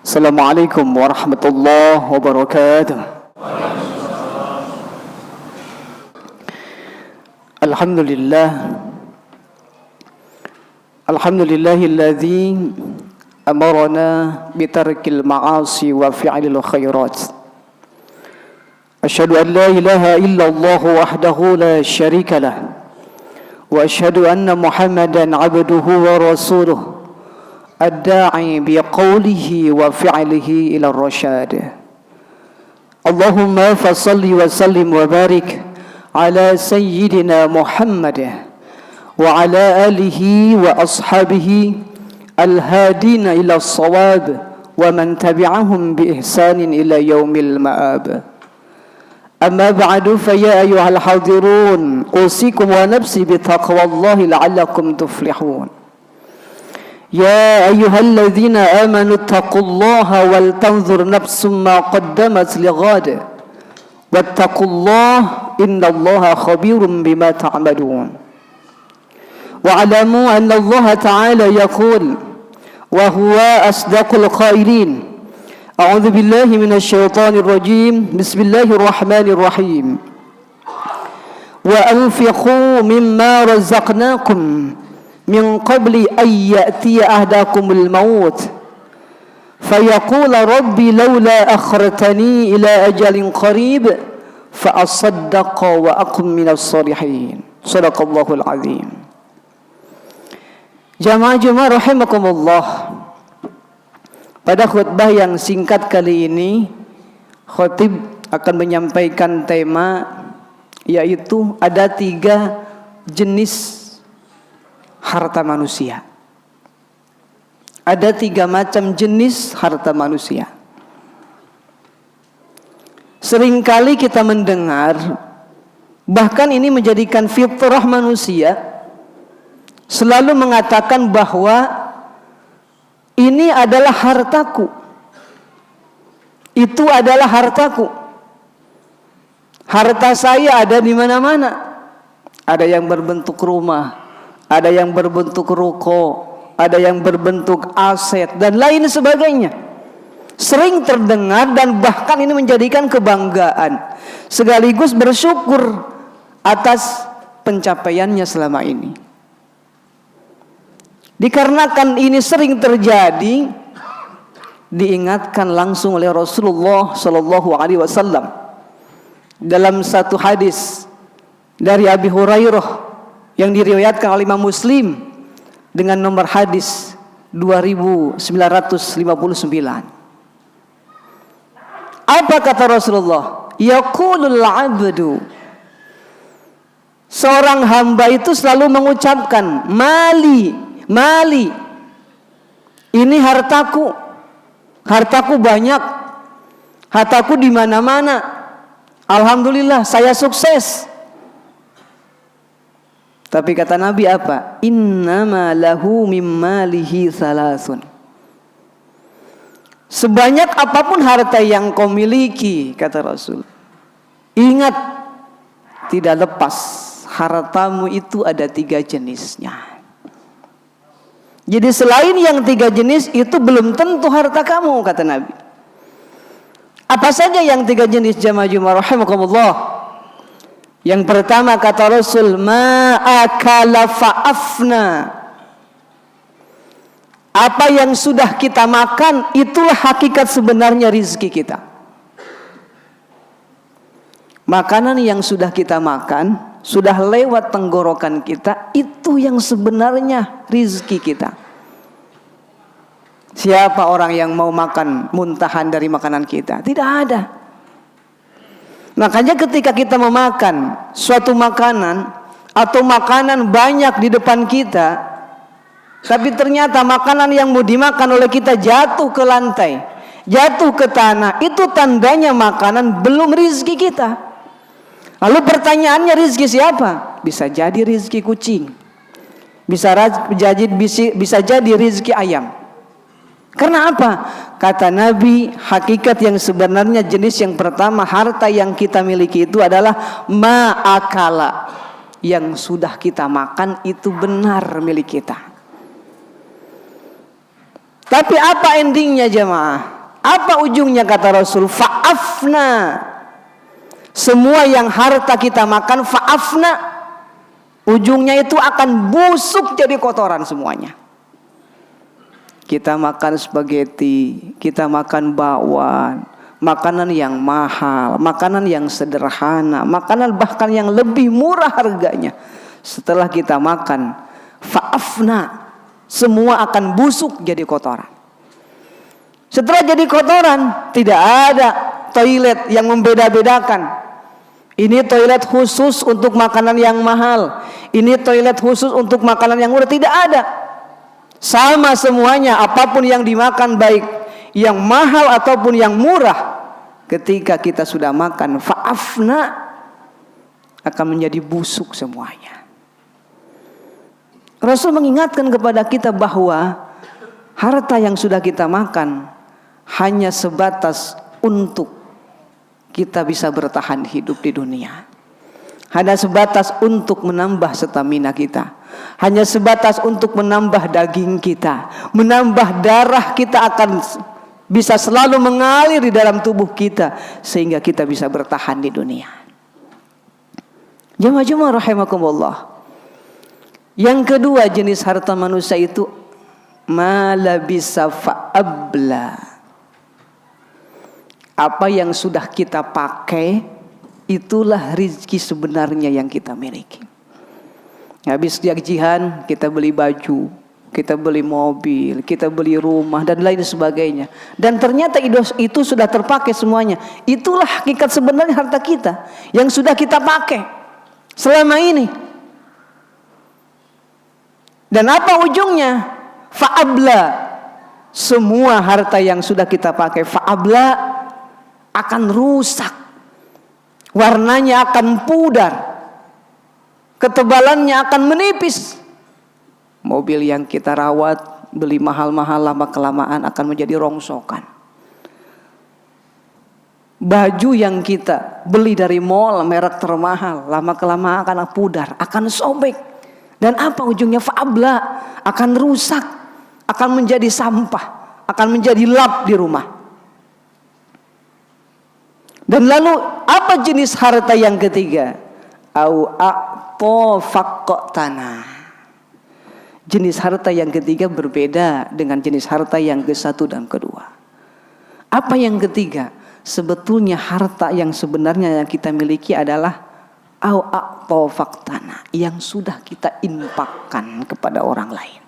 Assalamualaikum warahmatullahi wabarakatuh. Alhamdulillah. Alhamdulillahilladzi amarna bitarkil ma'asi wa fi'lil khairat. Asyhadu an la ilaha illallah wahdahu la syarika lah. Wa asyhadu anna Muhammadan 'abduhu wa rasuluh. الداعي بقوله وفعله إلى الرشاد اللهم فصل وسلم وبارك على سيدنا محمد وعلى آله وأصحابه الهادين إلى الصواب ومن تبعهم بإحسان إلى يوم المآب أما بعد فيا أيها الحاضرون أوصيكم ونفسي بتقوى الله لعلكم تفلحون يا أيها الذين آمنوا اتقوا الله ولتنظر نفس ما قدمت لغد واتقوا الله إن الله خبير بما تعملون واعلموا أن الله تعالى يقول وهو أصدق القائلين أعوذ بالله من الشيطان الرجيم بسم الله الرحمن الرحيم وأنفقوا مما رزقناكم من قبل أن يأتي أحدكم الموت فيقول ربي لولا أخرتني إلى أجل قريب فأصدق وأكن من الصالحين صدق الله العظيم. Jamaah rahimakumullah. Pada khutbah yang singkat kali ini, khatib akan menyampaikan tema, yaitu ada 3 jenis harta manusia. Ada 3 macam jenis harta manusia. Seringkali kita mendengar, bahkan ini menjadikan fitrah manusia, selalu mengatakan bahwa ini adalah hartaku, itu adalah hartaku. Harta saya ada di mana-mana. Ada yang berbentuk rumah, ada yang berbentuk ruko, ada yang berbentuk aset, dan lain sebagainya. Sering terdengar dan bahkan ini menjadikan kebanggaan, sekaligus bersyukur atas pencapaiannya selama ini. Dikarenakan ini sering terjadi, diingatkan langsung oleh Rasulullah Shallallahu Alaihi Wasallam dalam satu hadis dari Abi Hurairah yang diriwayatkan oleh Imam Muslim dengan nomor hadis 2959. Apa kata Rasulullah? Yaqulul 'abdu, seorang hamba itu selalu mengucapkan, mali, mali, ini hartaku, hartaku banyak, hartaku di mana-mana, alhamdulillah saya sukses. Tapi kata Nabi apa? Innama lahu mimmalihi salasun. Sebanyak apapun harta yang kau miliki, kata Rasul, ingat, tidak lepas, hartamu itu ada 3 jenisnya. Jadi selain yang 3 jenis itu belum tentu harta kamu, kata Nabi. Apa saja yang 3 jenis, jamaah rahimakumullah? Yang pertama kata Rasul, ma'akala fa'afna. Apa yang sudah kita makan, itulah hakikat sebenarnya rizki kita. Makanan yang sudah kita makan, sudah lewat tenggorokan kita, itu yang sebenarnya rizki kita. Siapa orang yang mau makan muntahan dari makanan kita? Tidak ada. Makanya ketika kita memakan suatu makanan atau makanan banyak di depan kita, tapi ternyata makanan yang mau dimakan oleh kita jatuh ke lantai, jatuh ke tanah, itu tandanya makanan belum rizki kita. Lalu pertanyaannya, rizki siapa? Bisa jadi rizki kucing, bisa jadi rizki ayam. Karena apa? Kata Nabi, hakikat yang sebenarnya jenis yang pertama, harta yang kita miliki itu adalah ma'akala. Yang sudah kita makan itu benar milik kita. Tapi apa endingnya jemaah? Apa ujungnya kata Rasul? Fa'afna. Semua yang harta kita makan fa'afna, ujungnya itu akan busuk jadi kotoran semuanya. Kita makan spaghetti, kita makan bakwan, makanan yang mahal, makanan yang sederhana, makanan bahkan yang lebih murah harganya. Setelah kita makan fa'afna, semua akan busuk jadi kotoran. Setelah jadi kotoran, tidak ada toilet yang membeda-bedakan. Ini toilet khusus untuk makanan yang mahal, ini toilet khusus untuk makanan yang murah. Tidak ada. Sama semuanya, apapun yang dimakan, baik yang mahal ataupun yang murah, ketika kita sudah makan fa'afna, akan menjadi busuk semuanya. Rasul mengingatkan kepada kita bahwa harta yang sudah kita makan hanya sebatas untuk kita bisa bertahan hidup di dunia. Hanya sebatas untuk menambah stamina kita. Hanya sebatas untuk menambah daging kita, menambah darah kita, akan bisa selalu mengalir di dalam tubuh kita sehingga kita bisa bertahan di dunia. Jemaah-jemaah rahimakumullah. Yang kedua jenis harta manusia itu malabisa fa'abla. Apa yang sudah kita pakai, itulah rizki sebenarnya yang kita miliki. Habis gajian kita beli baju, kita beli mobil, kita beli rumah dan lain sebagainya. Dan ternyata itu sudah terpakai semuanya. Itulah hakikat sebenarnya harta kita yang sudah kita pakai selama ini. Dan apa ujungnya? Fa'abla. Semua harta yang sudah kita pakai fa'abla akan rusak, warnanya akan pudar, ketebalannya akan menipis. Mobil yang kita rawat, beli mahal-mahal, lama kelamaan akan menjadi rongsokan. Baju yang kita beli dari mall merek termahal, lama kelamaan akan pudar, akan sobek. Dan apa ujungnya? Fa'abla, akan rusak, akan menjadi sampah, akan menjadi lap di rumah. Dan lalu apa jenis harta yang ketiga? Au a'to faqtana. Jenis harta yang ketiga berbeda dengan jenis harta yang ke satu dan kedua. Apa yang ketiga? Sebetulnya harta yang sebenarnya yang kita miliki adalah au a'to faqtana, yang sudah kita infakkan kepada orang lain.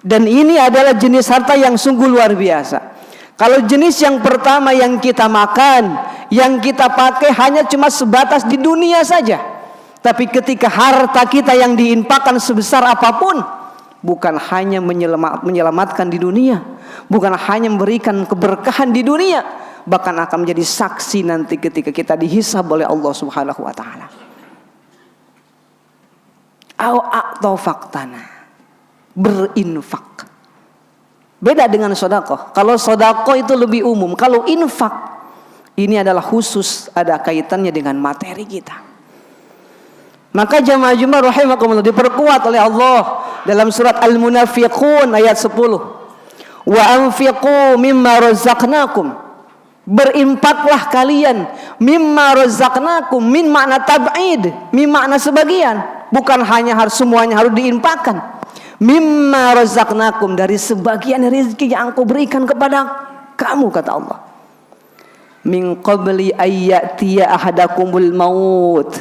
Dan ini adalah jenis harta yang sungguh luar biasa. Kalau jenis yang pertama yang kita makan, yang kita pakai hanya cuma sebatas di dunia saja. Tapi ketika harta kita yang diinfakkan sebesar apapun, bukan hanya menyelamatkan di dunia, bukan hanya memberikan keberkahan di dunia, bahkan akan menjadi saksi nanti ketika kita dihisab oleh Allah Subhanahu wa taala. Au a'ta faqtana, berinfak. Beda dengan sedekah. Kalau sedekah itu lebih umum. Kalau infak ini adalah khusus, ada kaitannya dengan materi kita. Maka jamaah rahimakumullah diperkuat oleh Allah dalam surat Al-Munafiqun ayat 10. Wa anfiqu mimma razaqnakum. Berinfaklah kalian mimma razaqnakum, min makna tab'id, min makna sebagian, bukan hanya harus semuanya harus diinfakkan. Mimma razaqnakum, dari sebagian rezeki yang Engkau berikan kepada kamu, kata Allah. Min qabli ayyatiya ahadakumul maut,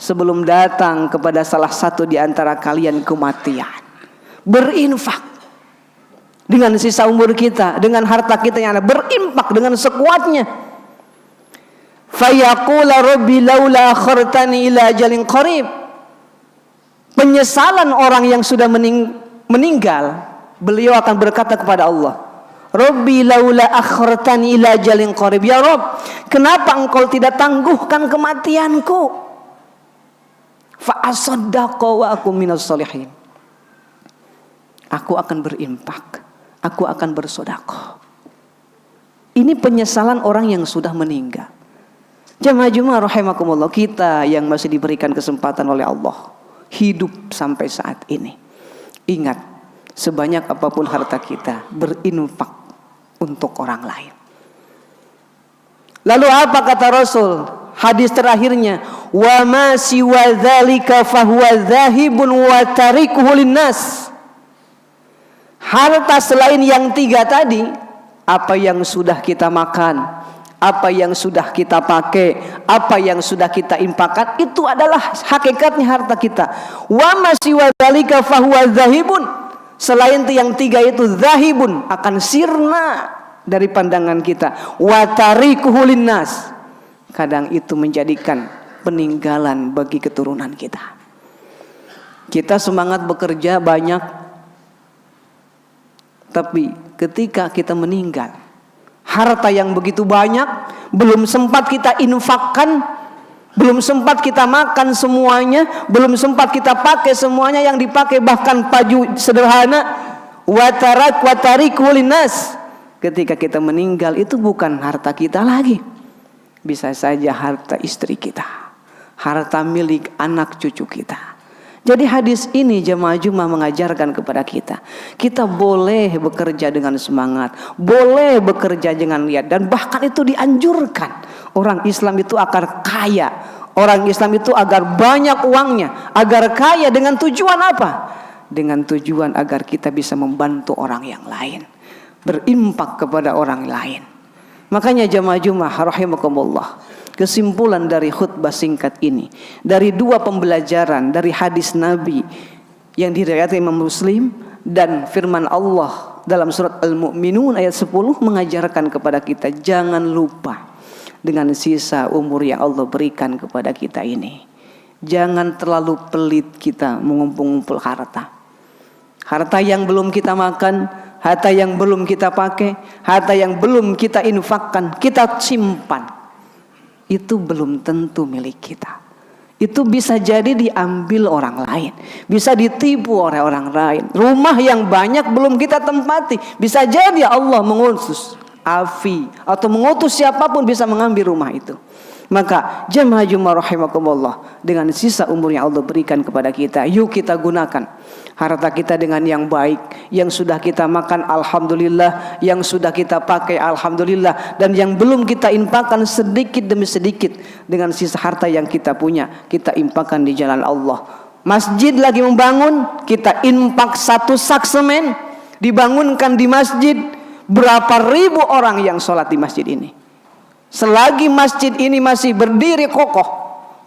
sebelum datang kepada salah satu di antara kalian kematian. Berinfak dengan sisa umur kita, dengan harta kita yang ada, berinfak dengan sekuatnya. Fayaqula rabbi laula akhartani ila ajalin qarib. Penyesalan orang yang sudah meninggal, beliau akan berkata kepada Allah, Rabbi laula akhartani ila ajalin qarib. Ya Rabb, kenapa Engkau tidak tangguhkan kematianku? Fa asaddaqa wa aku minas sholihin. Aku akan berinfak, aku akan bersedekah. Ini penyesalan orang yang sudah meninggal. Jemaah rahimakumullah, kita yang masih diberikan kesempatan oleh Allah hidup sampai saat ini, ingat, sebanyak apapun harta kita, berinfak untuk orang lain. Lalu apa kata Rasul? Hadis terakhirnya, wa ma siwa dzalika fahuwa dzahibun wa tarikuhu linnas. Harta selain yang 3 tadi, apa yang sudah kita makan, apa yang sudah kita pakai, apa yang sudah kita infakkan, itu adalah hakikatnya harta kita. Wa ma siwa dzalika fahuwa dzahibun. Selain yang 3 itu dzahibun, akan sirna dari pandangan kita. Wa tarikuhu linnas. Kadang itu menjadikan peninggalan bagi keturunan kita. Kita semangat bekerja banyak, tapi ketika kita meninggal, harta yang begitu banyak belum sempat kita infakkan, belum sempat kita makan semuanya, belum sempat kita pakai semuanya, yang dipakai bahkan baju sederhana. Wa tarikuhu linnas. Ketika kita meninggal, itu bukan harta kita lagi. Bisa saja harta istri kita, harta milik anak cucu kita. Jadi hadis ini jemaah Jumat mengajarkan kepada kita, kita boleh bekerja dengan semangat, boleh bekerja dengan niat, dan bahkan itu dianjurkan. Orang Islam itu agar kaya, orang Islam itu agar banyak uangnya, agar kaya dengan tujuan apa? Dengan tujuan agar kita bisa membantu orang yang lain, berimpak kepada orang lain. Makanya jamaah Jumat rahimakumullah, kesimpulan dari khutbah singkat ini, dari 2 pembelajaran dari hadis Nabi yang diriwayatkan Imam Muslim dan firman Allah dalam surat Al-Mu'minun ayat 10, mengajarkan kepada kita jangan lupa dengan sisa umur yang Allah berikan kepada kita ini. Jangan terlalu pelit kita mengumpul-ngumpul harta. Harta yang belum kita makan, harta yang belum kita pakai, harta yang belum kita infakkan, kita simpan, itu belum tentu milik kita. Itu bisa jadi diambil orang lain, bisa ditipu oleh orang lain. Rumah yang banyak belum kita tempati, bisa jadi Allah mengutus afi atau mengutus siapapun bisa mengambil rumah itu. Maka jemaah Jumat rahimakumullah, dengan sisa umur yang Allah berikan kepada kita, yuk kita gunakan harta kita dengan yang baik. Yang sudah kita makan alhamdulillah, yang sudah kita pakai alhamdulillah, dan yang belum kita infakkan sedikit demi sedikit dengan sisa harta yang kita punya, kita infakkan di jalan Allah. Masjid lagi membangun, kita infak 1 sak semen, dibangunkan di masjid. Berapa ribu orang yang sholat di masjid ini? Selagi masjid ini masih berdiri kokoh,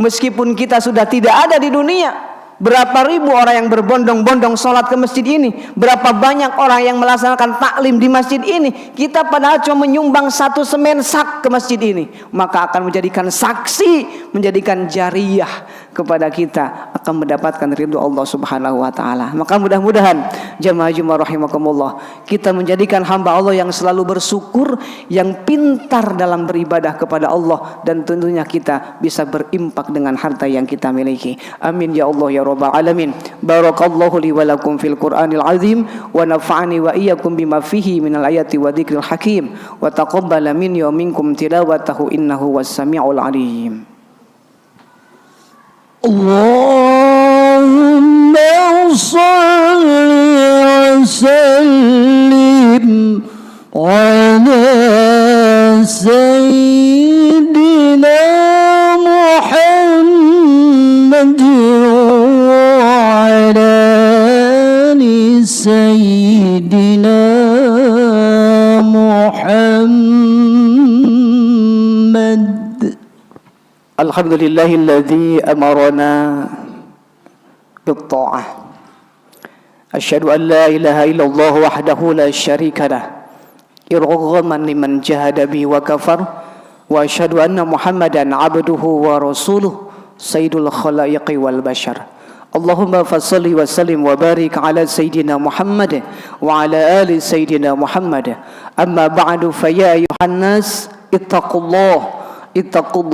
meskipun kita sudah tidak ada di dunia, berapa ribu orang yang berbondong-bondong sholat ke masjid ini, berapa banyak orang yang melaksanakan taklim di masjid ini. Kita padahal cuma menyumbang 1 semen sak ke masjid ini, maka akan menjadikan saksi, menjadikan jariyah kepada kita, akan mendapatkan ridho Allah Subhanahu wa taala. Maka mudah-mudahan jamaah Jumat rahimakumullah, kita menjadikan hamba Allah yang selalu bersyukur, yang pintar dalam beribadah kepada Allah, dan tentunya kita bisa berimpak dengan harta yang kita miliki. Amin ya Allah ya rabbal alamin. Barakallahu li wa lakum fil Qur'anil azim, wa nafa'ani wa iyyakum bima fihi minal ayati wa dzikril hakim, wa taqabbala minni wa minkum tilawatahu innahu was-sami'ul alim. Allahumma salli wa sallim ala sayyidina Muhammad wa ala ali sayyidina Muhammad. Alhamdulillahilladzi amarana bitta'ah. Asyhadu an la ilaha illallah wahdahu la syarika lah, irghaman liman jahada bi wa kafar, wa asyhadu anna Muhammadan abduhu wa rasuluh sayyidul khalaiqi wal bashar. Allahumma fassalli wa sallim wa barik ala sayyidina Muhammad wa ala ali sayyidina Muhammad. Amma ba'du, fa ya ayuhan nas ittaqullah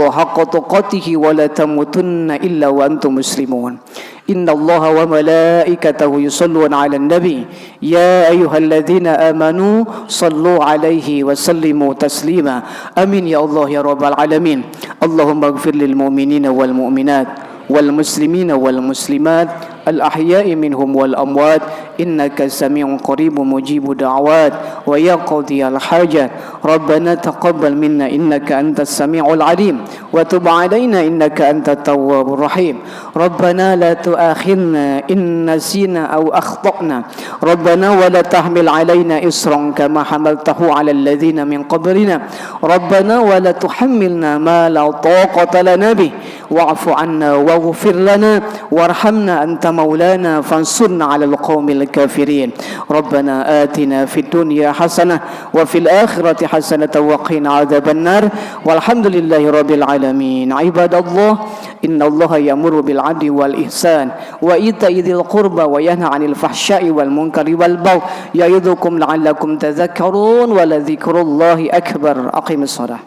haqqa tuqatih wa la tamutunna illa wa antum muslimun. Innallaha wa malaikatahu yusalluna 'alan nabi ya ayyuhalladzina amanu sallu 'alaihi wa sallimu taslima. Amin ya Allah ya rabbal alamin. Allahumma ighfir lil mu'minina wal mu'minat والمسلمين والمسلمات الأحياء منهم والأموات إنك سميع قريب مجيب دعوات ويا قاضي الحاجات ربنا تقبل منا إنك أنت السميع العليم وتب علينا إنك أنت التواب الرحيم ربنا لا تؤاخذنا إن نسينا أو أخطأنا ربنا ولا تحمل علينا إصرا كما حملته على الذين من قبلنا ربنا ولا تحملنا ما لا طاقة لنا به واعف عنا واغفر لنا وارحمنا أنت مولانا فانصرنا على القوم الكافرين ربنا آتنا في الدنيا حسنة وفي الآخرة حسنة وقنا عذاب النار والحمد لله رب العالمين عباد الله إن الله يأمر بالعدل والإحسان وإيتاء ذي القربى وينهى عن الفحشاء والمنكر والبغي يعظكم لعلكم تذكرون ولذكر الله أكبر أقم الصلاة